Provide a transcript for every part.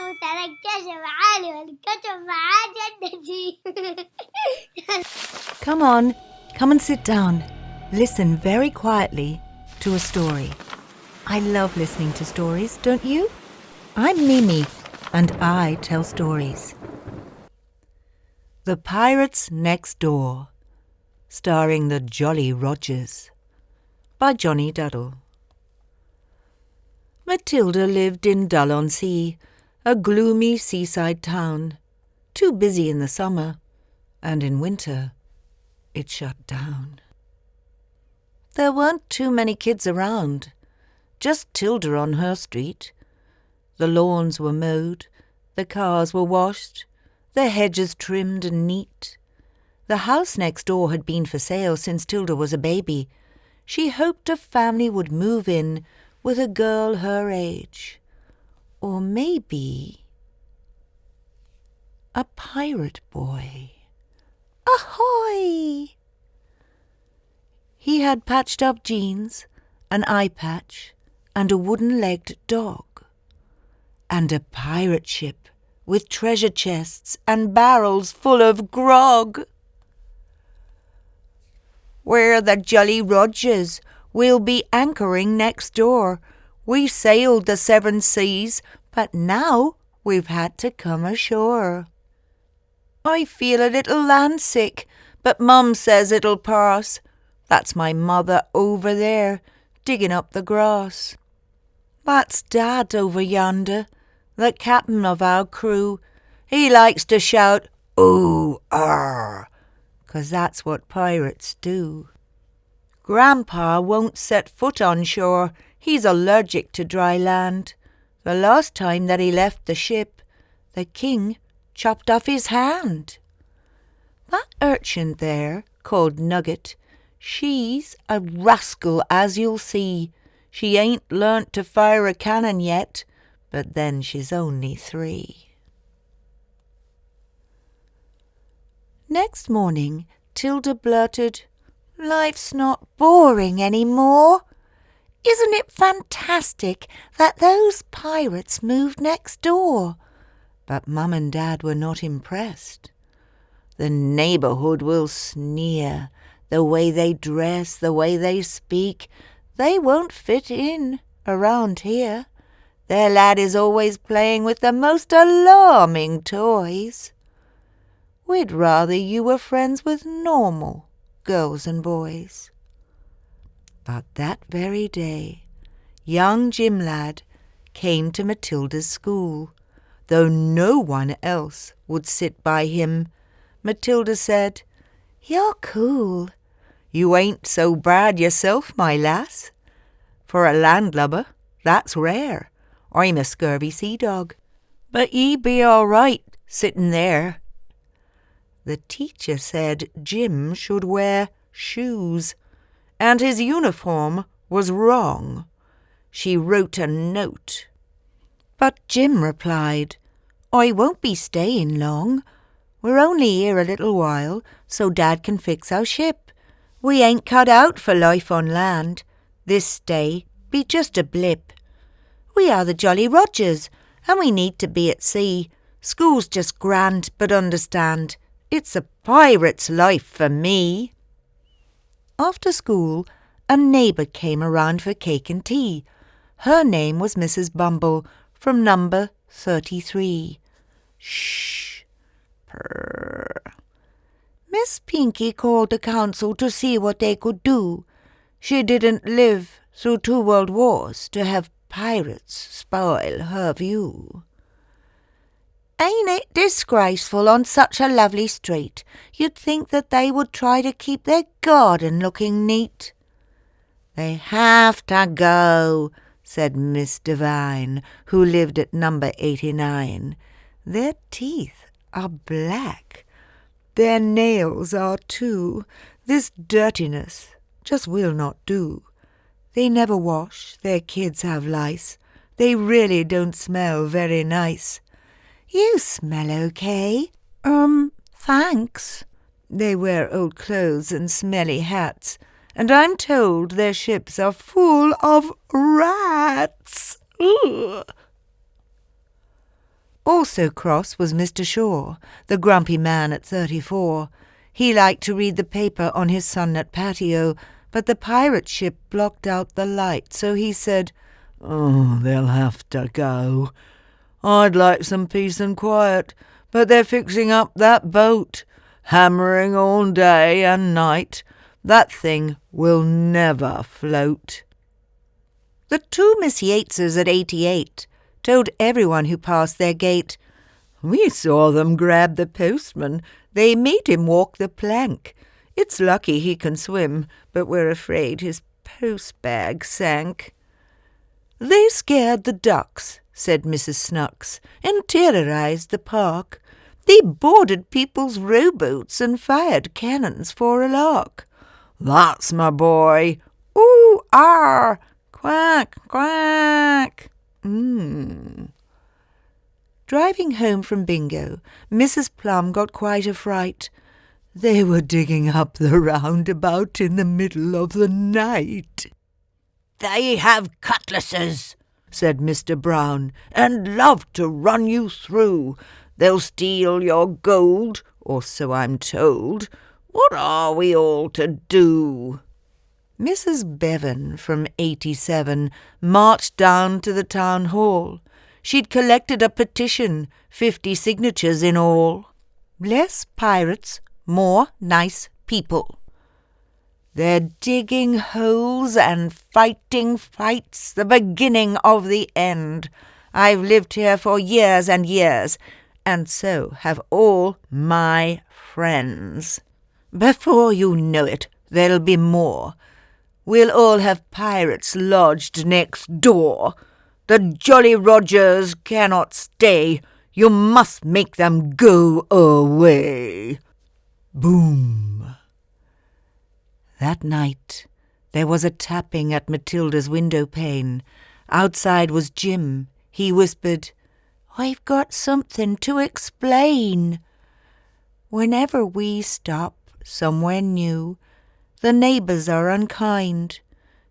الكشف عالي والكشف معاه جدتي. Come on, come and sit down. Listen very quietly to a story. I love listening to stories, don't you? I'm Mimi, and I tell stories. The Pirates Next Door, starring the Jolley-Rogers, by Johnny Duddle. Matilda lived in Dull-on-Sea, a gloomy seaside town, too busy in the summer, and in winter it shut down. There weren't too many kids around, just Tilda on her street. The lawns were mowed, the cars were washed, the hedges trimmed and neat. The house next door had been for sale since Tilda was a baby. She hoped a family would move in with a girl her age, or maybe a pirate boy. Ahoy! He had patched-up jeans, an eye patch, and a wooden-legged dog, and a pirate ship with treasure chests and barrels full of grog. "We're the Jolley-Rogers. We'll be anchoring next door. We sailed the 7 seas, but now we've had to come ashore. I feel a little landsick, but Mum says it'll pass. That's my mother over there, digging up the grass. That's Dad over yonder, the captain of our crew. He likes to shout, 'Ooh, arr,' 'cause that's what pirates do. Grandpa won't set foot on shore. He's allergic to dry land. The last time that he left the ship, the king chopped off his hand. That urchin there, called Nugget, she's a rascal as you'll see. She ain't learnt to fire a cannon yet, but then she's only 3. Next morning, Tilda blurted, "Life's not boring any more. Isn't it fantastic that those pirates moved next door?" But Mum and Dad were not impressed. "The neighbourhood will sneer. The way they dress, the way they speak, they won't fit in around here. Their lad is always playing with the most alarming toys. We'd rather you were friends with normal girls and boys." But that very day, young Jim Lad came to Matilda's school. Though no one else would sit by him, Matilda said, "You're cool. You ain't so bad yourself, my lass. For a landlubber, that's rare. I'm a scurvy sea dog, but ye be all right sitting there." The teacher said Jim should wear shoes, and his uniform was wrong. She wrote a note. But Jim replied, "I won't be staying long. We're only here a little while, so Dad can fix our ship. We ain't cut out for life on land. This stay be just a blip. We are the Jolley-Rogers, and we need to be at sea. School's just grand, but understand, it's a pirate's life for me." After school, a neighbour came around for cake and tea. Her name was Mrs. Bumble, from number 33. Shh! Purr. Miss Pinky called the council to see what they could do. She didn't live through 2 world wars to have pirates spoil her view. "Ain't it disgraceful on such a lovely street? You'd think that they would try to keep their garden looking neat." "They have to go," said Miss Devine, who lived at number 89. "Their teeth are black. Their nails are too. This dirtiness just will not do. They never wash, their kids have lice. They really don't smell very nice." "You smell okay." Thanks." "They wear old clothes and smelly hats, and I'm told their ships are full of rats." Ugh. Also cross was Mr. Shaw, the grumpy man at 34. He liked to read the paper on his sunlit patio, but the pirate ship blocked out the light, so he said, "Oh, they'll have to go. I'd like some peace and quiet, but they're fixing up that boat, hammering all day and night. That thing will never float." The two Miss Yateses at 88 told everyone who passed their gate, "We saw them grab the postman. They made him walk the plank. It's lucky he can swim, but we're afraid his post-bag sank." "They scared the ducks," said Mrs. Snooks, "and terrorized the park. They boarded people's rowboats and fired cannons for a lark." "That's my boy. Ooh, ah, quack, quack." Driving home from bingo, Mrs. Plum got quite a fright. They were digging up the roundabout in the middle of the night. "They have cutlasses," said Mr. Brown, "and love to run you through. They'll steal your gold, or so I'm told. What are we all to do?" Mrs. Bevan from 87 marched down to the town hall. She'd collected a petition, 50 signatures in all. Less pirates, more nice people. They're digging holes and fighting fights, the beginning of the end. I've lived here for years and years, and so have all my friends. Before you know it, there'll be more. We'll all have pirates lodged next door. The Jolley-Rogers cannot stay. You must make them go away. Boom. That night there was a tapping at Matilda's window pane. Outside was Jim. He whispered, "I've got something to explain. Whenever we stop somewhere new, the neighbours are unkind.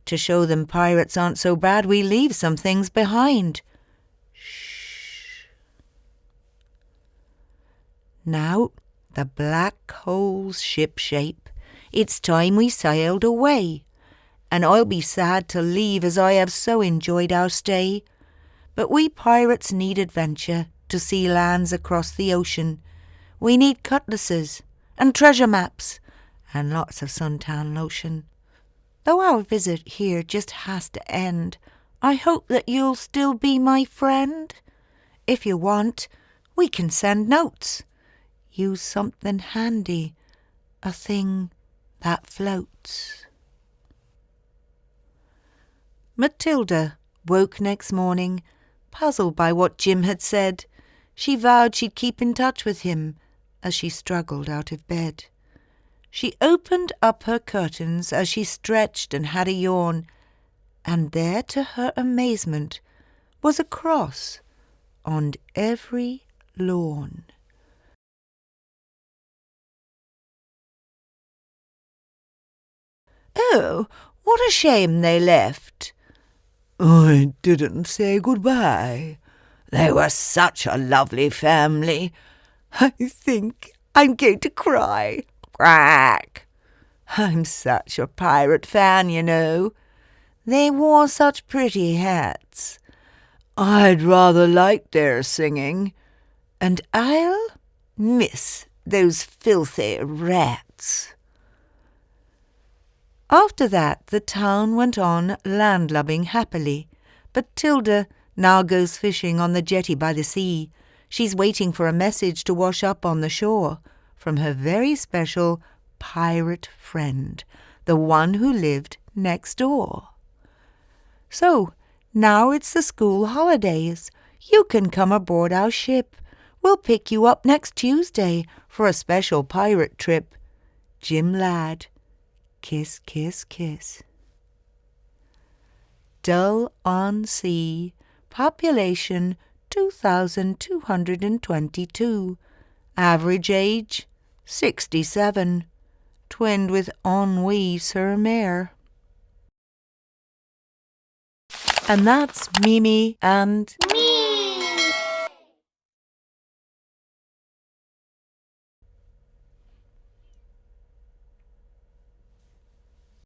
To show them pirates aren't so bad, we leave some things behind. Shh." Now the black hole's ship-shape. It's time we sailed away, and I'll be sad to leave as I have so enjoyed our stay. But we pirates need adventure to see lands across the ocean. We need cutlasses and treasure maps and lots of suntan lotion. Though our visit here just has to end, I hope that you'll still be my friend. If you want, we can send notes. Use something handy, a thing that floats. Matilda woke next morning, puzzled by what Jim had said. She vowed she'd keep in touch with him as she struggled out of bed. She opened up her curtains as she stretched and had a yawn, and there, to her amazement, was a cross on every lawn. "Oh, what a shame they left." "I didn't say goodbye. They were such a lovely family. I think I'm going to cry. Quack. I'm such a pirate fan, you know. They wore such pretty hats. I'd rather like their singing, and I'll miss those filthy rats." After that, the town went on landlubbing happily, but Tilda now goes fishing on the jetty by the sea. She's waiting for a message to wash up on the shore from her very special pirate friend, the one who lived next door. So, now it's the school holidays. You can come aboard our ship. We'll pick you up next Tuesday for a special pirate trip. Jim Ladd. Kiss, kiss, kiss. Dull-on-Sea. Population 2,222. Average age 67. Twinned with Ennui-sur-Mer. And that's Mimi and... Me.